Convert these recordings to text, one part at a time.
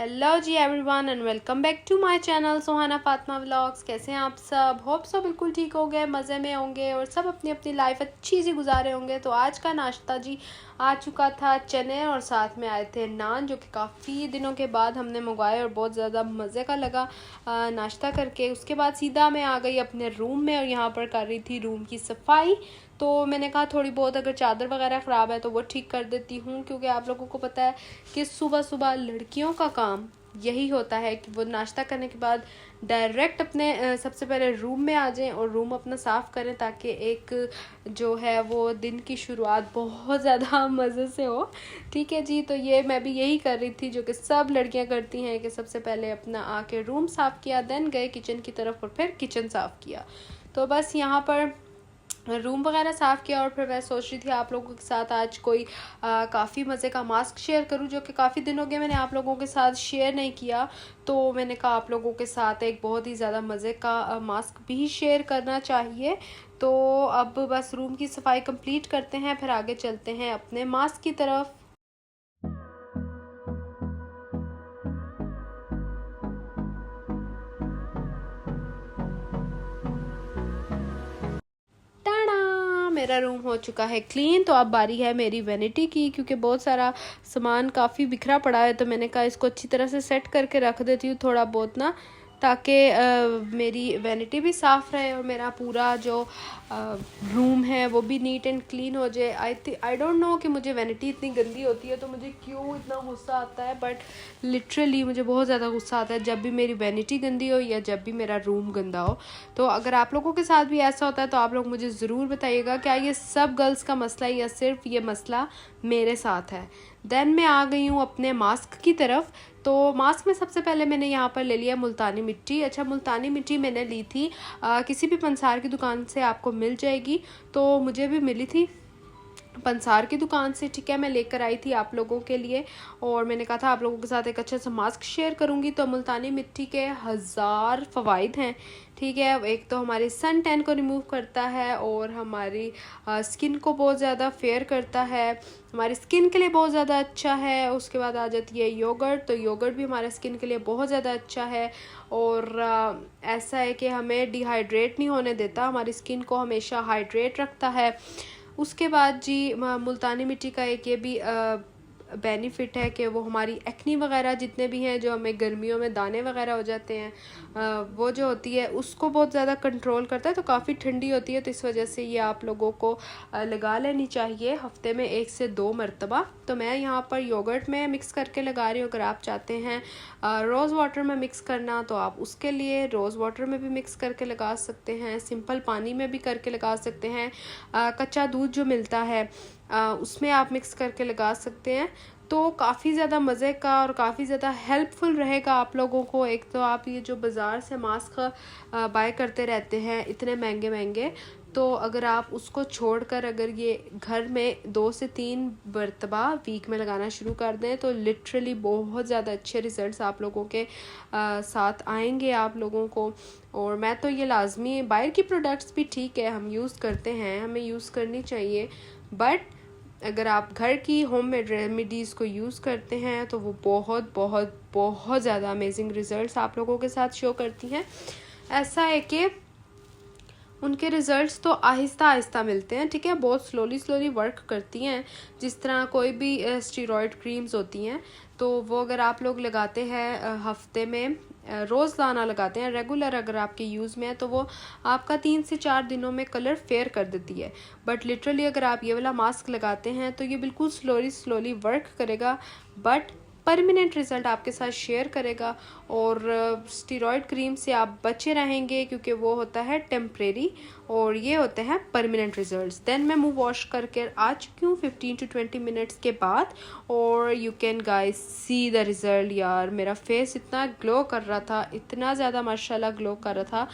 Hello ji everyone and welcome back to my channel Suhana Fatima vlogs. कैसे हैं आप सब? होप सब बिल्कुल ठीक होंगे, मज़े में होंगे और सब अपनी अपनी लाइफ अच्छी सी गुजारे होंगे। तो आज का नाश्ता जी आ चुका था चने और साथ में आए थे नान, जो कि काफ़ी दिनों के बाद हमने मंगवाए और बहुत ज़्यादा मज़े का लगा नाश्ता करके। उसके बाद सीधा मैं आ गई अपने रूम में और यहाँ पर कर रही थी रूम की सफाई। तो मैंने कहा थोड़ी बहुत अगर चादर वगैरह ख़राब है तो वो ठीक कर देती हूँ, क्योंकि आप लोगों को पता है कि सुबह सुबह लड़कियों का काम यही होता है कि वो नाश्ता करने के बाद डायरेक्ट अपने सबसे पहले रूम में आ जाएं और रूम अपना साफ़ करें, ताकि एक जो है वो दिन की शुरुआत बहुत ज़्यादा मज़े से हो। ठीक है जी, तो ये मैं भी यही कर रही थी जो कि सब लड़कियां करती हैं कि सबसे पहले अपना आके रूम साफ़ किया, देन गए किचन की तरफ और फिर किचन साफ़ किया। तो बस यहाँ पर रूम वगैरह साफ़ किया और फिर मैं सोच रही थी आप लोगों के साथ आज कोई काफ़ी मज़े का मास्क शेयर करूं, जो कि काफ़ी दिन हो गए मैंने आप लोगों के साथ शेयर नहीं किया। तो मैंने कहा आप लोगों के साथ एक बहुत ही ज़्यादा मज़े का मास्क भी शेयर करना चाहिए। तो अब बस रूम की सफाई कंप्लीट करते हैं, फिर आगे चलते हैं अपने मास्क की तरफ। मेरा रूम हो चुका है क्लीन। तो अब बारी है मेरी वैनिटी की, क्योंकि बहुत सारा सामान काफ़ी बिखरा पड़ा है, तो मैंने कहा इसको अच्छी तरह से सेट करके रख देती हूँ थोड़ा बहुत ना, ताकि मेरी वैनिटी भी साफ़ रहे और मेरा पूरा जो रूम है वो भी नीट एंड क्लीन हो जाए। आई डोंट नो कि मुझे वैनिटी इतनी गंदी होती है तो मुझे क्यों इतना गुस्सा आता है, बट लिटरली मुझे बहुत ज़्यादा गुस्सा आता है जब भी मेरी वैनिटी गंदी हो या जब भी मेरा रूम गंदा हो। तो अगर आप लोगों के साथ भी ऐसा होता है तो आप लोग मुझे ज़रूर बताइएगा, क्या ये सब गर्ल्स का मसला है या सिर्फ ये मसला मेरे साथ है। देन मैं आ गई हूँ अपने मास्क की तरफ। तो मास्क में सबसे पहले मैंने यहाँ पर ले लिया मुल्तानी मिट्टी। अच्छा, मुल्तानी मिट्टी मैंने ली थी किसी भी पंसार की दुकान से आपको मिल जाएगी, तो मुझे भी मिली थी पंसार की दुकान से। ठीक है, मैं लेकर आई थी आप लोगों के लिए और मैंने कहा था आप लोगों के साथ एक अच्छा सा मास्क शेयर करूंगी। तो मुल्तानी मिट्टी के 1000 फ़वाइद हैं। ठीक है, एक तो हमारे सन टैन को रिमूव करता है और हमारी स्किन को बहुत ज़्यादा फेयर करता है, हमारी स्किन के लिए बहुत ज़्यादा अच्छा है। उसके बाद आ जाती है योगर्ट। तो योगर्ट भी हमारे स्किन के लिए बहुत ज़्यादा अच्छा है और ऐसा है कि हमें डिहाइड्रेट नहीं होने देता, हमारी स्किन को हमेशा हाइड्रेट रखता है। उसके बाद जी मुल्तानी मिट्टी का एक ये भी बेनिफिट है कि वो हमारी एक्नी वगैरह जितने भी हैं, जो हमें गर्मियों में दाने वगैरह हो जाते हैं, वो जो होती है उसको बहुत ज़्यादा कंट्रोल करता है। तो काफ़ी ठंडी होती है, तो इस वजह से ये आप लोगों को लगा लेनी चाहिए हफ्ते में 1 से 2 मरतबा। तो मैं यहाँ पर योगर्ट में मिक्स करके लगा रही हूँ। अगर आप चाहते हैं रोज़ वाटर में मिक्स करना तो आप उसके लिए रोज़ वाटर में भी मिक्स करके लगा सकते हैं, सिंपल पानी में भी करके लगा सकते हैं, कच्चा दूध जो मिलता है उसमें आप मिक्स करके लगा सकते हैं। तो काफ़ी ज़्यादा मज़े का और काफ़ी ज़्यादा हेल्पफुल रहेगा आप लोगों को। एक तो आप ये जो बाज़ार से मास्क बाय करते रहते हैं इतने महंगे महंगे, तो अगर आप उसको छोड़कर अगर ये घर में 2 से 3 मरतबा वीक में लगाना शुरू कर दें तो लिटरली बहुत ज़्यादा अच्छे रिज़ल्ट्स आप लोगों के साथ आएंगे आप लोगों को। और मैं तो ये लाजमी, बाहर की प्रोडक्ट्स भी ठीक है हम यूज़ करते हैं, हमें यूज़ करनी चाहिए, बट अगर आप घर की होममेड रेमेडीज़ को यूज़ करते हैं तो वो बहुत बहुत बहुत ज़्यादा अमेजिंग रिज़ल्ट्स आप लोगों के साथ शो करती हैं। ऐसा है कि उनके रिज़ल्ट्स तो आहिस्ता आहिस्ता मिलते हैं, ठीक है, बहुत स्लोली वर्क करती हैं। जिस तरह कोई भी स्टेरॉयड क्रीम्स होती हैं तो वो अगर आप लोग लगाते हैं हफ्ते में रोज़ाना लगाते हैं रेगुलर, अगर आपके यूज़ में है तो वो आपका 3 से 4 दिनों में कलर फेयर कर देती है। बट लिटरली अगर आप ये वाला मास्क लगाते हैं तो ये बिल्कुल स्लोली वर्क करेगा, बट परमानेंट रिज़ल्ट आपके साथ शेयर करेगा। और स्टेरॉयड क्रीम से आप बचे रहेंगे, क्योंकि वो होता है टेम्परेरी और ये होते हैं परमानेंट रिजल्ट्स। देन मैं मुंह वॉश करके आ चुकी हूँ 15 to 20 मिनट्स के बाद, और you can guys see the result. यार मेरा फेस इतना ग्लो कर रहा था, इतना ज़्यादा माशाल्लाह ग्लो कर रहा था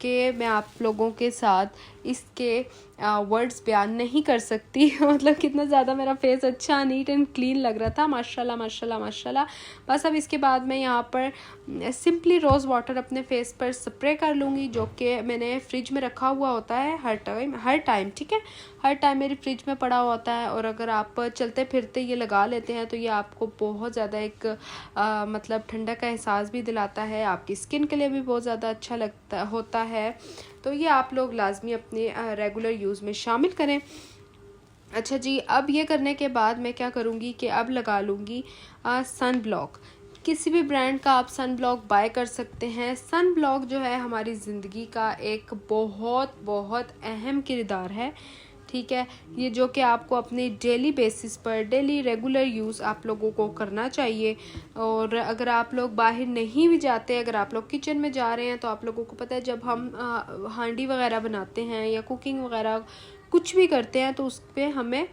कि मैं आप लोगों के साथ इसके वर्ड्स बयान नहीं कर सकती मतलब कितना ज़्यादा मेरा फेस अच्छा नीट एंड क्लीन लग रहा था, माशाल्लाह माशाल्लाह माशाल्लाह। बस अब इसके बाद मैं यहाँ पर सिंपली रोज़ वाटर अपने फेस पर स्प्रे कर लूँगी, जो कि मैंने फ्रिज में रखा हुआ होता है हर टाइम, ठीक है, हर टाइम मेरी फ्रिज में पड़ा हुआ होता है। और अगर आप चलते फिरते ये लगा लेते हैं तो ये आपको बहुत ज़्यादा एक मतलब ठंडक का एहसास भी दिलाता है, आपकी स्किन के लिए भी बहुत ज़्यादा अच्छा होता है। तो ये आप लोग लाजमी अपने रेगुलर यूज़ में शामिल करें। अच्छा जी, अब ये करने के बाद मैं क्या करूँगी कि अब लगा लूँगी सन ब्लॉक। किसी भी ब्रांड का आप सन ब्लॉक बाय कर सकते हैं। सन ब्लॉक जो है हमारी ज़िंदगी का एक बहुत बहुत अहम किरदार है, ठीक है। ये जो कि आपको अपने डेली बेसिस पर डेली रेगुलर यूज़ आप लोगों को करना चाहिए। और अगर आप लोग बाहर नहीं भी जाते, अगर आप लोग किचन में जा रहे हैं तो आप लोगों को पता है जब हम हांडी वगैरह बनाते हैं या कुकिंग वगैरह कुछ भी करते हैं तो उस पर हमें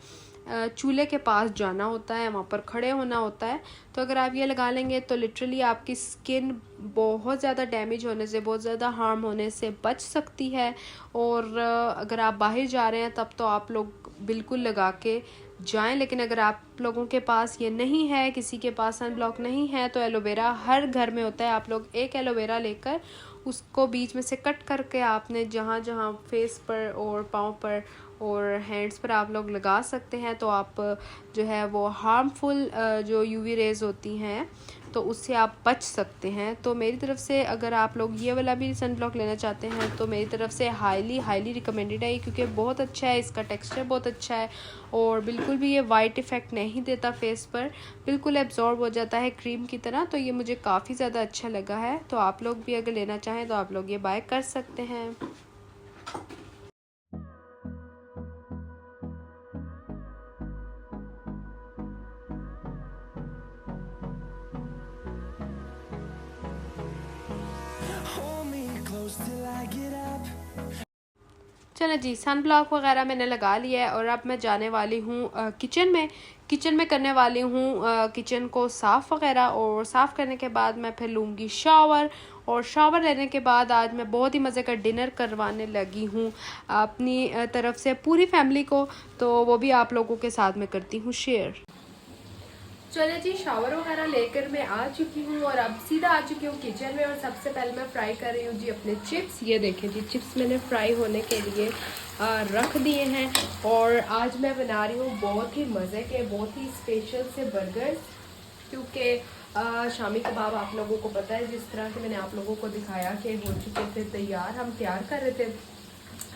चूल्हे के पास जाना होता है, वहाँ पर खड़े होना होता है। तो अगर आप ये लगा लेंगे तो लिटरली आपकी स्किन बहुत ज़्यादा डैमेज होने से, बहुत ज़्यादा हार्म होने से बच सकती है। और अगर आप बाहर जा रहे हैं तब तो आप लोग बिल्कुल लगा के जाएं। लेकिन अगर आप लोगों के पास ये नहीं है, किसी के पास सन ब्लॉक नहीं है, तो एलोवेरा हर घर में होता है। आप लोग एक एलोवेरा लेकर उसको बीच में से कट करके आपने जहाँ जहाँ फेस पर और पाँव पर और हैंड्स पर आप लोग लगा सकते हैं। तो आप जो है वो हार्मफुल जो यूवी रेज होती हैं तो उससे आप बच सकते हैं। तो मेरी तरफ से अगर आप लोग ये वाला भी सन ब्लॉक लेना चाहते हैं तो मेरी तरफ से हाईली रिकमेंडेड है, क्योंकि बहुत अच्छा है, इसका टेक्सचर बहुत अच्छा है और बिल्कुल भी ये वाइट इफ़ेक्ट नहीं देता फेस पर, बिल्कुल एब्जॉर्ब हो जाता है क्रीम की तरह। तो ये मुझे काफ़ी ज़्यादा अच्छा लगा है। तो आप लोग भी अगर लेना चाहें तो आप लोग ये बाय कर सकते हैं। चलो जी, सन ब्लॉक वगैरह मैंने लगा लिया है और अब मैं जाने वाली हूँ किचन में करने वाली हूँ किचन को साफ़ वगैरह। और साफ़ करने के बाद मैं फिर लूँगी शावर। और शावर लेने के बाद आज मैं बहुत ही मज़े का डिनर करवाने लगी हूँ अपनी तरफ से पूरी फैमिली को, तो वो भी आप लोगों के साथ में करती हूँ शेयर। चले जी, शावर वगैरह लेकर मैं आ चुकी हूँ और अब सीधा आ चुकी हूँ किचन में। और सबसे पहले मैं फ्राई कर रही हूँ जी अपने चिप्स। ये देखें जी, चिप्स मैंने फ्राई होने के लिए रख दिए हैं। और आज मैं बना रही हूँ बहुत ही मज़े के, बहुत ही स्पेशल से बर्गर्स, क्योंकि शामी कबाब आप लोगों को पता है जिस तरह से मैंने आप लोगों को दिखाया कि हो चुके थे तैयार, हम तैयार कर रहे थे।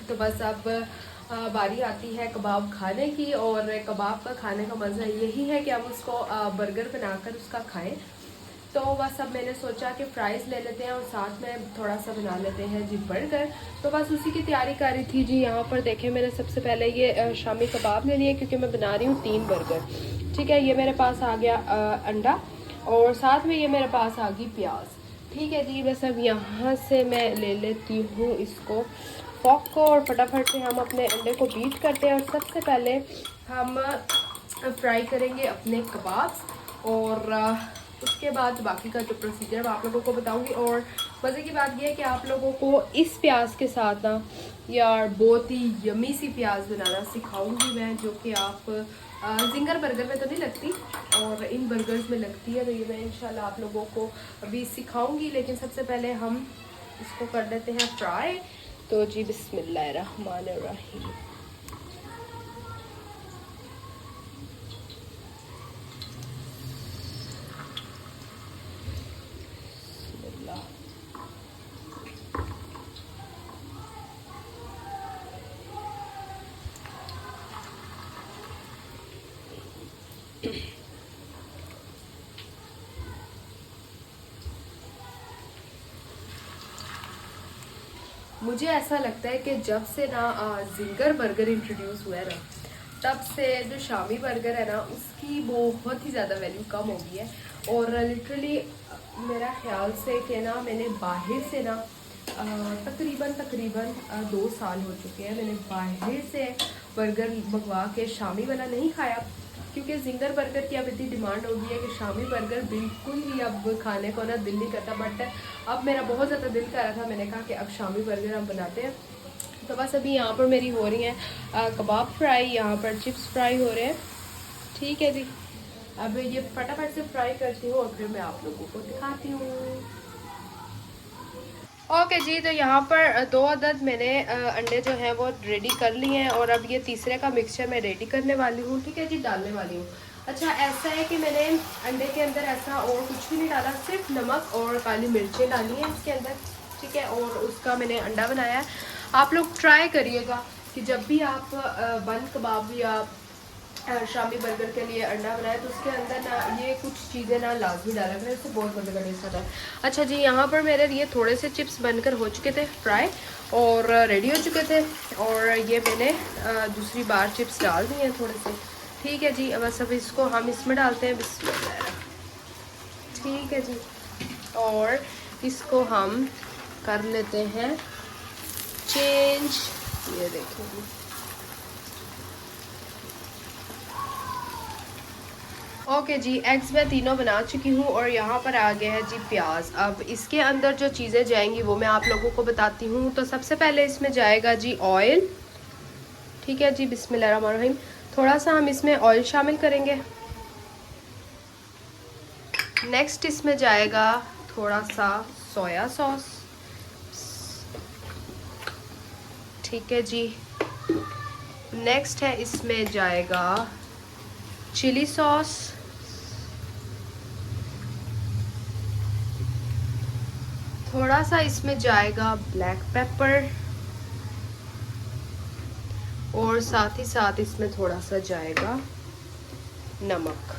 तो बस अब बारी आती है कबाब खाने की। और कबाब का खाने का मज़ा यही है कि हम उसको बर्गर बनाकर उसका खाएं। तो बस अब मैंने सोचा कि फ्राइज़ ले लेते हैं और साथ में थोड़ा सा बना लेते हैं जी बर्गर। तो बस उसी की तैयारी कर रही थी जी। यहाँ पर देखें, मैंने सबसे पहले ये शामी कबाब ले लिए क्योंकि मैं बना रही हूँ 3 बर्गर, ठीक है। ये मेरे पास आ गया अंडा और साथ में ये मेरे पास आ गई प्याज, ठीक है जी। बस अब यहाँ से मैं ले लेती हूँ इसको फॉक को और फटाफट से हम अपने अंडे को बीट करते हैं। और सबसे पहले हम फ्राई करेंगे अपने कबाब और उसके बाद बाकी का जो प्रोसीजर मैं आप लोगों को बताऊंगी। और मज़े की बात यह है कि आप लोगों को इस प्याज के साथ ना यार बहुत ही यमी सी प्याज बनाना सिखाऊंगी मैं, जो कि आप जिंगर बर्गर में तो नहीं लगती और इन बर्गर्स में लगती है। तो ये मैं इंशाल्लाह आप लोगों को अभी सिखाऊंगी। लेकिन सबसे पहले हम इसको कर लेते हैं फ्राई। तो जी बिस्मिल्लाहिर्रहमानिर्रहीम। मुझे ऐसा लगता है कि जब से ना जिंगर बर्गर इंट्रोड्यूस हुआ है ना, तब से जो शामी बर्गर है ना उसकी बहुत ही ज़्यादा वैल्यू कम हो गई है। और लिटरली मेरा ख्याल से कि ना मैंने बाहर से ना तकरीबन 2 साल हो चुके हैं मैंने बाहर से बर्गर मंगवा के शामी वाला नहीं खाया, क्योंकि जिंगर बर्गर की अब इतनी डिमांड हो गई है कि शामी बर्गर बिल्कुल ही अब खाने को ना दिल नहीं करता। बट अब मेरा बहुत ज़्यादा दिल कर रहा था, मैंने कहा कि अब शामी बर्गर हम बनाते हैं। तो बस अभी यहाँ पर मेरी हो रही हैं कबाब फ्राई, यहाँ पर चिप्स फ्राई हो रहे हैं। ठीक है जी, अब ये फटाफट से फ्राई करती हूँ और फिर मैं आप लोगों को दिखाती हूँ। ओके जी, तो यहाँ पर 2 अदद मैंने अंडे जो हैं वो रेडी कर लिए हैं और अब ये तीसरे का मिक्सचर मैं रेडी करने वाली हूँ। ठीक है जी, डालने वाली हूँ। अच्छा, ऐसा है कि मैंने अंडे के अंदर ऐसा और कुछ भी नहीं डाला, सिर्फ नमक और काली मिर्चें डाली हैं इसके अंदर। ठीक है, और उसका मैंने अंडा बनाया है। आप लोग ट्राई करिएगा कि जब भी आप बन कबाब या शामी बर्गर के लिए अंडा बनाए तो उसके अंदर ना ये कुछ चीज़ें ना लाजमी डाला करें, इससे बहुत मज़े का टेस्ट आता है। अच्छा जी, यहाँ पर मेरे ये थोड़े से चिप्स बनकर हो चुके थे फ्राई और रेडी हो चुके थे, और ये मैंने दूसरी बार चिप्स डाल दिए हैं थोड़े से। ठीक है जी, बस अब इसको हम इसमें डालते हैं, बिस्मिल्लाह। ठीक है जी, और इसको हम कर लेते हैं चेंज। ये देखिए जी, ओके जी, एग्स मैं तीनों बना चुकी हूँ और यहाँ पर आ गया है जी प्याज। अब इसके अंदर जो चीज़ें जाएंगी वो मैं आप लोगों को बताती हूँ। तो सबसे पहले इसमें जाएगा जी ऑयल। ठीक है जी, बिस्मिल्लाहिर्रहमानिर्रहीम। थोड़ा सा हम इसमें ऑयल शामिल करेंगे। नेक्स्ट इसमें जाएगा थोड़ा सा सोया सॉस। ठीक है जी, नेक्स्ट है इसमें जाएगा चिली सॉस। थोड़ा सा इसमें जाएगा ब्लैक पेपर और साथ ही साथ इसमें थोड़ा सा जाएगा नमक।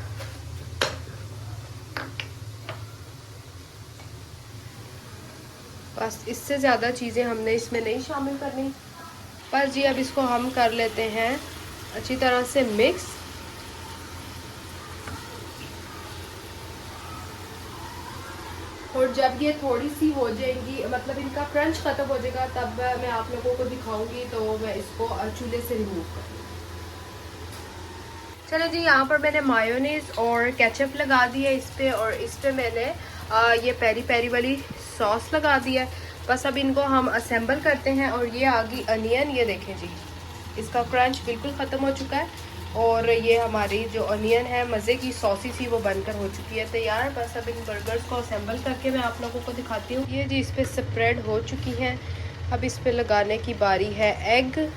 बस इससे ज़्यादा चीज़ें हमने इसमें नहीं शामिल करनी। पर जी अब इसको हम कर लेते हैं अच्छी तरह से मिक्स। और जब ये थोड़ी सी हो जाएंगी, मतलब इनका क्रंच ख़त्म हो जाएगा, तब मैं आप लोगों को दिखाऊंगी। तो मैं इसको चूल्हे से रिमूव करूँगी। चलो जी, यहाँ पर मैंने मायोनीज और केचप लगा दी है इस पर, और इस पर मैंने ये पेरी पेरी वाली सॉस लगा दी है। बस अब इनको हम असेंबल करते हैं। और ये आ गई अनियन, ये देखें जी, इसका क्रंच बिल्कुल ख़त्म हो चुका है और ये हमारी जो अनियन है मज़े की सॉसी सी वो बनकर हो चुकी है तैयार। बस अब इन बर्गर्स को असेंबल करके मैं आप लोगों को दिखाती हूँ। ये जी इस पर स्प्रेड हो चुकी हैं। अब इस पर लगाने की बारी है एग।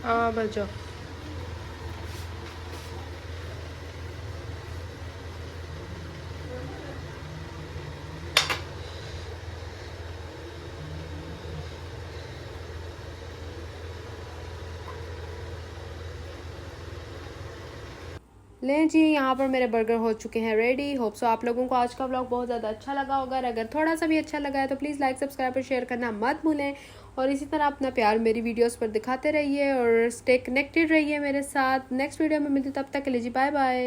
हाँ बस जाओ। लें जी, यहाँ पर मेरे बर्गर हो चुके हैं रेडी। होप सो आप लोगों को आज का व्लॉग बहुत ज़्यादा अच्छा लगा होगा। अगर थोड़ा सा भी अच्छा लगा है तो प्लीज़ लाइक सब्सक्राइब और शेयर करना मत भूलें। और इसी तरह अपना प्यार मेरी वीडियोस पर दिखाते रहिए और स्टे कनेक्टेड रहिए मेरे साथ। नेक्स्ट वीडियो में मिलती, तब तक के लिए जी बाय बाय।